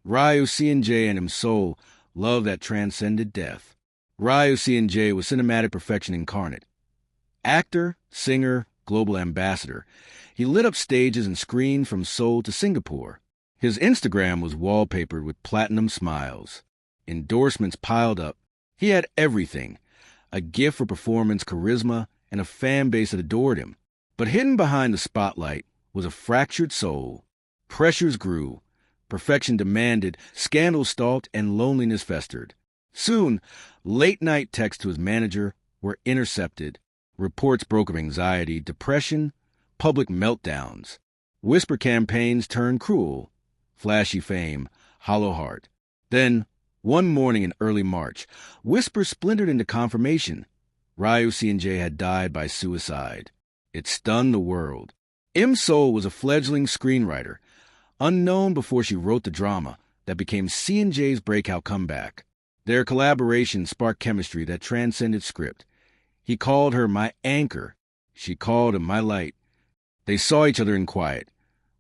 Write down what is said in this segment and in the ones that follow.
RYOO, SEON-JAE, and IM-SEOL, love that transcended death. RYOO, SEON-JAE was cinematic perfection incarnate. Actor, singer, global ambassador, he lit up stages and screens from Seoul to Singapore. His Instagram was wallpapered with platinum smiles. Endorsements piled up. He had everything: a gift for performance, charisma, and a fan base that adored him. But hidden behind the spotlight was a fractured soul. Pressures grew. Perfection demanded, scandals stalked, and loneliness festered. Soon, late-night texts to his manager were intercepted. Reports broke of anxiety, depression, public meltdowns. Whisper campaigns turned cruel. Flashy fame, hollow heart. Then, one morning in early March, whispers splintered into confirmation. RYOO, SEON-JAE had died by suicide. It stunned the world. IM-SEOL was a fledgling screenwriter, unknown before she wrote the drama that became SEON-JAE's breakout comeback. Their collaboration sparked chemistry that transcended script. He called her my anchor. She called him my light. They saw each other in quiet,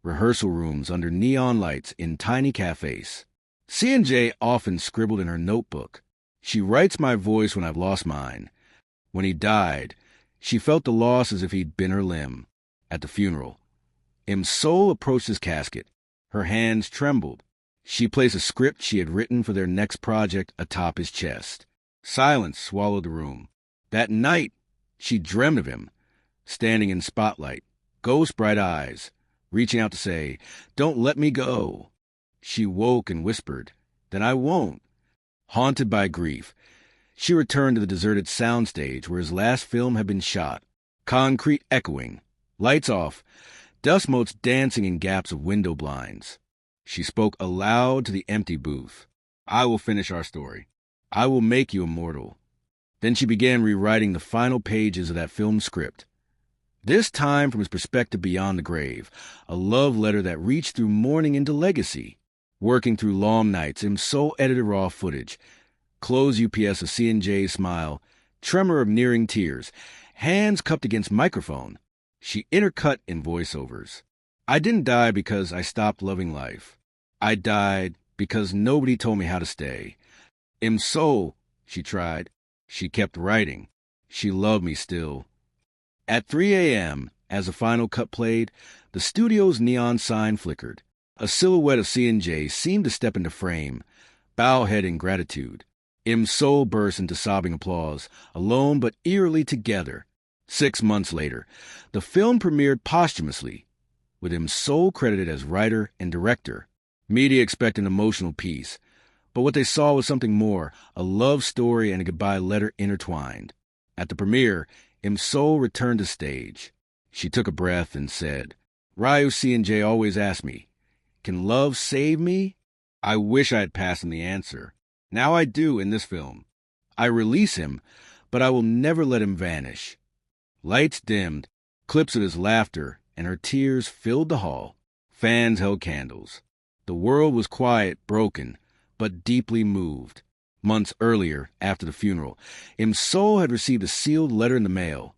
rehearsal rooms under neon lights in tiny cafes. SEON-JAE often scribbled in her notebook, "She writes my voice when I've lost mine." When he died, she felt the loss as if he'd been her limb. At the funeral, IM-SEOL approached his casket. Her hands trembled. She placed a script she had written for their next project atop his chest. Silence swallowed the room. That night, she dreamed of him, standing in spotlight, ghost-bright eyes, reaching out to say, "Don't let me go." She woke and whispered, "Then I won't." Haunted by grief, she returned to the deserted soundstage where his last film had been shot. Concrete echoing, lights off, dust motes dancing in gaps of window blinds. She spoke aloud to the empty booth. "I will finish our story. I will make you immortal." Then she began rewriting the final pages of that film script. This time from his perspective beyond the grave, a love letter that reached through mourning into legacy. Working through long nights, IM-SEOL edited raw footage. Closed UPS of SEON-JAE's smile, tremor of nearing tears, hands cupped against microphone. She intercut in voiceovers. "I didn't die because I stopped loving life. I died because nobody told me how to stay." "IM-SEOL," she tried. She kept writing. She loved me still. At 3 a.m., as the final cut played, the studio's neon sign flickered. A silhouette of SEON-JAE seemed to step into frame, bow head in gratitude. IM-SEOL burst into sobbing applause, alone but eerily together. 6 months later, the film premiered posthumously, with IM-SEOL credited as writer and director. Media expected an emotional piece, but what they saw was something more, a love story and a goodbye letter intertwined. At the premiere, IM-SEOL returned to stage. She took a breath and said, "RYOO, SEON-JAE always asked me, 'Can love save me?' I wish I had passed him the answer. Now I do in this film. I release him, but I will never let him vanish." Lights dimmed, clips of his laughter and her tears filled the hall. Fans held candles. The world was quiet, broken, but deeply moved. Months earlier, after the funeral, IM-SEOL had received a sealed letter in the mail.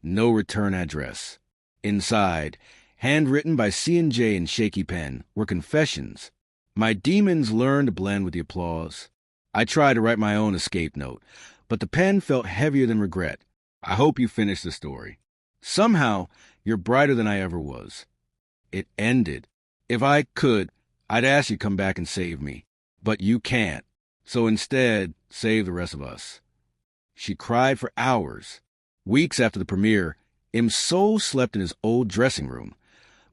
No return address. Inside, handwritten by SEON-JAE in shaky pen, were confessions. "My demons learned to blend with the applause. I tried to write my own escape note, but the pen felt heavier than regret. I hope you finish the story. Somehow, you're brighter than I ever was." It ended. "If I could, I'd ask you to come back and save me. But you can't. So instead, save the rest of us." She cried for hours. Weeks after the premiere, IM-SEOL slept in his old dressing room,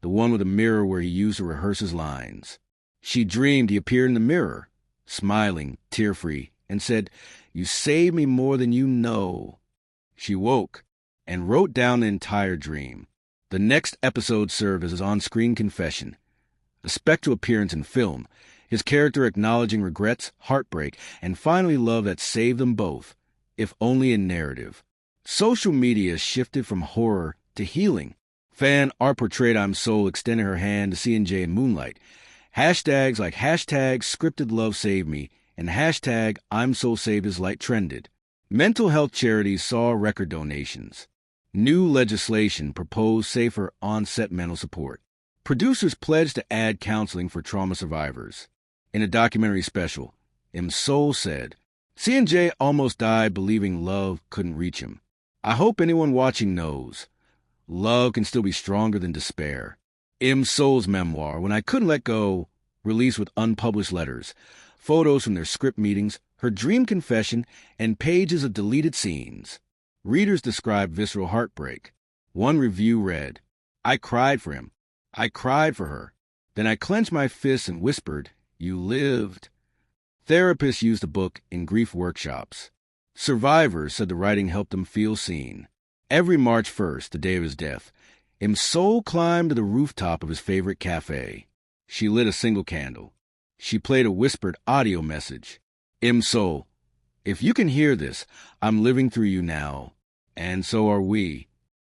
the one with a mirror where he used to rehearse his lines. She dreamed he appeared in the mirror, smiling, tear-free, and said, "You saved me more than you know." She woke and wrote down the entire dream. The next episode served as his on-screen confession, a spectral appearance in film, his character acknowledging regrets, heartbreak, and finally love that saved them both, if only in narrative. Social media shifted from horror to healing. Fan art portrayed IM-SEOL extending her hand to SEON-JAE in moonlight. Hashtags like hashtag scripted love saved me and hashtag IM-SEOL saved his light trended. Mental health charities saw record donations. New legislation proposed safer on-set mental support. Producers pledged to add counseling for trauma survivors. In a documentary special, Soul said, "SEON-JAE almost died believing love couldn't reach him. I hope anyone watching knows, love can still be stronger than despair." Soul's memoir, When I Couldn't Let Go, released with unpublished letters, photos from their script meetings, her dream confession, and pages of deleted scenes. Readers described visceral heartbreak. One review read, "I cried for him. I cried for her. Then I clenched my fists and whispered, 'You lived.'" Therapists used the book in grief workshops. Survivors said the writing helped them feel seen. Every March 1st, the day of his death, Soul climbed to the rooftop of his favorite cafe. She lit a single candle. She played a whispered audio message. "Soul, if you can hear this, I'm living through you now. And so are we."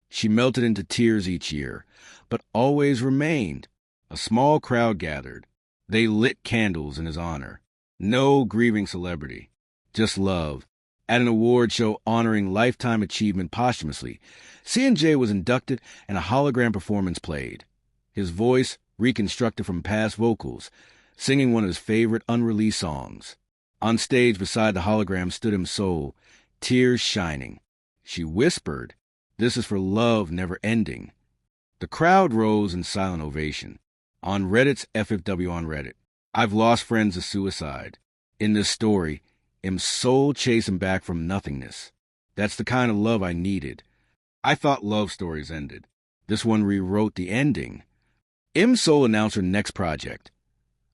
She melted into tears each year, but always remained. A small crowd gathered. They lit candles in his honor. No grieving celebrity, just love. At an award show honoring lifetime achievement posthumously, SEON-JAE was inducted and a hologram performance played. His voice, reconstructed from past vocals, singing one of his favorite unreleased songs. On stage beside the hologram stood Soul, tears shining. She whispered, "This is for love never ending." The crowd rose in silent ovation. On Reddit's FFW on Reddit, "I've lost friends to suicide. In this story, Soul chased him back from nothingness. That's the kind of love I needed. I thought love stories ended. This one rewrote the ending." Soul announced her next project,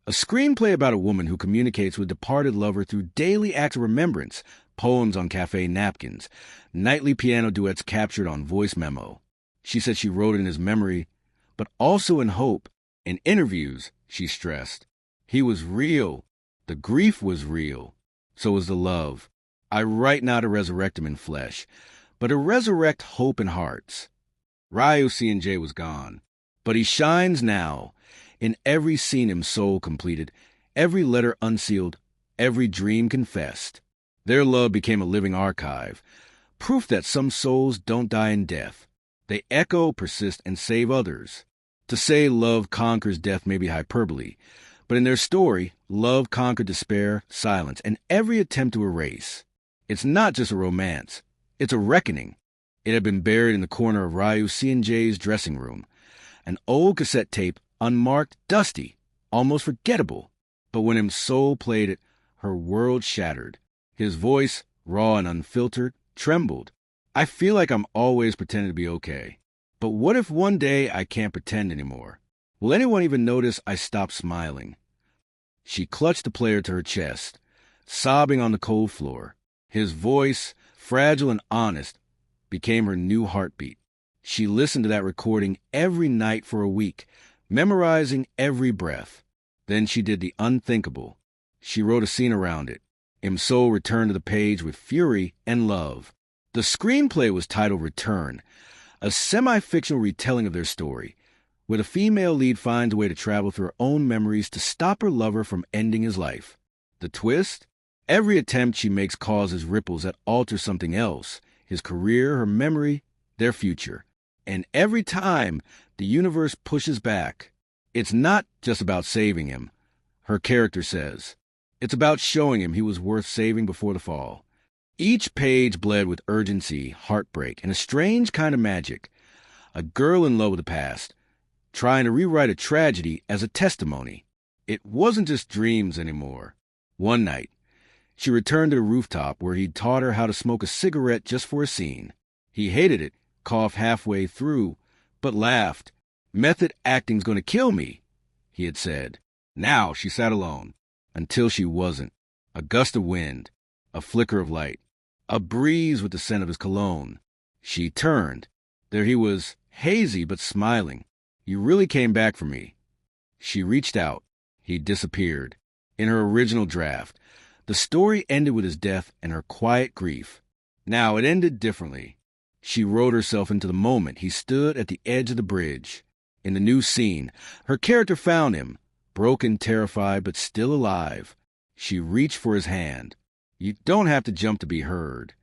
a screenplay about a woman who communicates with a departed lover through daily acts of remembrance, poems on cafe napkins, nightly piano duets captured on voice memo. She said she wrote it in his memory, but also in hope. In interviews, she stressed, "He was real. The grief was real. So was the love. I write now to resurrect him in flesh, but to resurrect hope in hearts." RYOO SEON-JAE was gone, but he shines now. In every scene Soul completed, every letter unsealed, every dream confessed. Their love became a living archive, proof that some souls don't die in death. They echo, persist, and save others. To say love conquers death may be hyperbole, but in their story, love conquered despair, silence, and every attempt to erase. It's not just a romance. It's a reckoning. It had been buried in the corner of RYOO SEON-JAE's dressing room. An old cassette tape, unmarked, dusty, almost forgettable. But when Soul played it, her world shattered. His voice, raw and unfiltered, trembled. "I feel like I'm always pretending to be okay. But what if one day I can't pretend anymore? Will anyone even notice I stopped smiling?" She clutched the player to her chest, sobbing on the cold floor. His voice, fragile and honest, became her new heartbeat. She listened to that recording every night for a week, memorizing every breath. Then she did the unthinkable. She wrote a scene around it. Soul returned to the page with fury and love. The screenplay was titled Return, a semi-fictional retelling of their story, where the female lead finds a way to travel through her own memories to stop her lover from ending his life. The twist? Every attempt she makes causes ripples that alter something else, his career, her memory, their future. And every time, the universe pushes back. It's not just about saving him, her character says. It's about showing him he was worth saving before the fall. Each page bled with urgency, heartbreak, and a strange kind of magic. A girl in love with the past, trying to rewrite a tragedy as a testimony. It wasn't just dreams anymore. One night, she returned to the rooftop where he'd taught her how to smoke a cigarette just for a scene. He hated it, coughed halfway through, but laughed. "Method acting's going to kill me," he had said. Now she sat alone, until she wasn't. A gust of wind, a flicker of light, a breeze with the scent of his cologne. She turned. There he was, hazy but smiling. "You really came back for me." She reached out. He disappeared. In her original draft, the story ended with his death and her quiet grief. Now it ended differently. She wrote herself into the moment he stood at the edge of the bridge. In the new scene, her character found him, broken, terrified, but still alive. She reached for his hand. "You don't have to jump to be heard."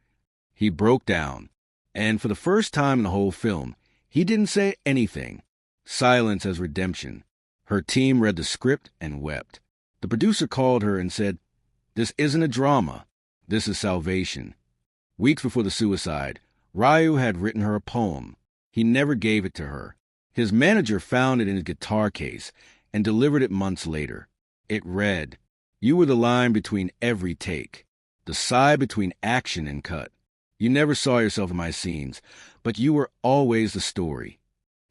He broke down, and for the first time in the whole film, he didn't say anything. Silence as redemption. Her team read the script and wept. The producer called her and said, "This isn't a drama. This is salvation." Weeks before the suicide, RYOO had written her a poem. He never gave it to her. His manager found it in his guitar case and delivered it months later. It read, "You were the line between every take, the sigh between action and cut. You never saw yourself in my scenes, but you were always the story."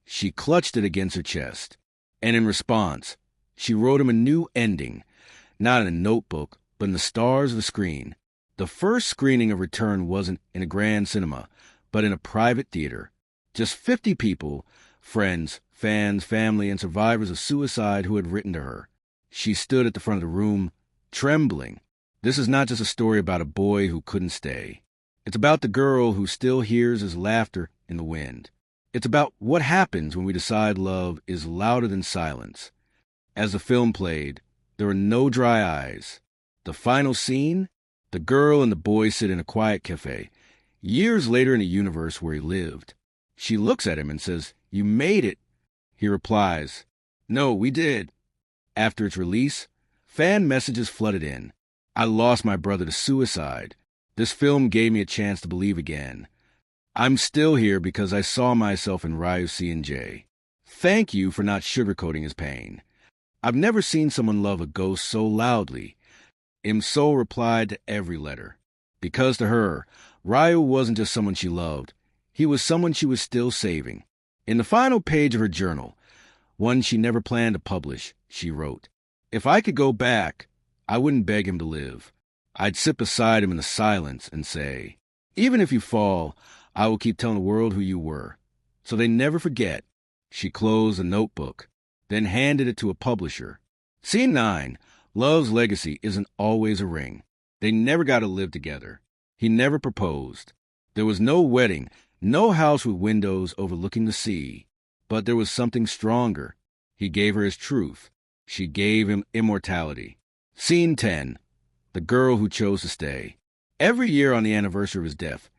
She clutched it against her chest, and in response, she wrote him a new ending, not in a notebook, but in the stars of the screen. The first screening of Return wasn't in a grand cinema, but in a private theater. Just 50 people, friends, fans, family, and survivors of suicide who had written to her. She stood at the front of the room, trembling. This is not just a story about a boy who couldn't stay. It's about the girl who still hears his laughter in the wind. It's about what happens when we decide love is louder than silence. As the film played, there were no dry eyes. The final scene, the girl and the boy sit in a quiet cafe, years later in a universe where he lived. She looks at him and says, "You made it." He replies, "No, we did." After its release, fan messages flooded in. "I lost my brother to suicide. This film gave me a chance to believe again. I'm still here because I saw myself in RYOO SEON-JAE. Thank you for not sugarcoating his pain. I've never seen someone love a ghost so loudly." Im-Sol replied to every letter. Because to her, RYOO wasn't just someone she loved. He was someone she was still saving. In the final page of her journal, one she never planned to publish, she wrote, "If I could go back, I wouldn't beg him to live. I'd sit beside him in the silence and say, 'Even if you fall, I will keep telling the world who you were, so they never forget.'" She closed a notebook, then handed it to a publisher. Scene 9, Love's legacy isn't always a ring. They never got to live together. He never proposed. There was no wedding, no house with windows overlooking the sea. But there was something stronger. He gave her his truth. She gave him immortality. Scene 10, the girl who chose to stay. Every year on the anniversary of his death,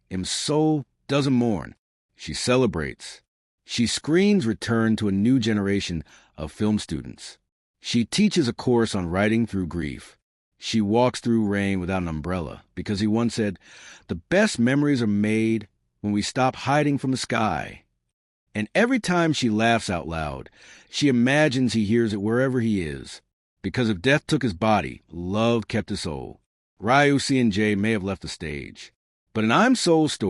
Im-Sol doesn't mourn. She celebrates. She screens Return to a new generation of film students. She teaches a course on writing through grief. She walks through rain without an umbrella because he once said, "The best memories are made when we stop hiding from the sky." And every time she laughs out loud, she imagines he hears it wherever he is. Because if death took his body, love kept his soul. RYOO SEON-JAE may have left the stage, but in Im-Sol's story,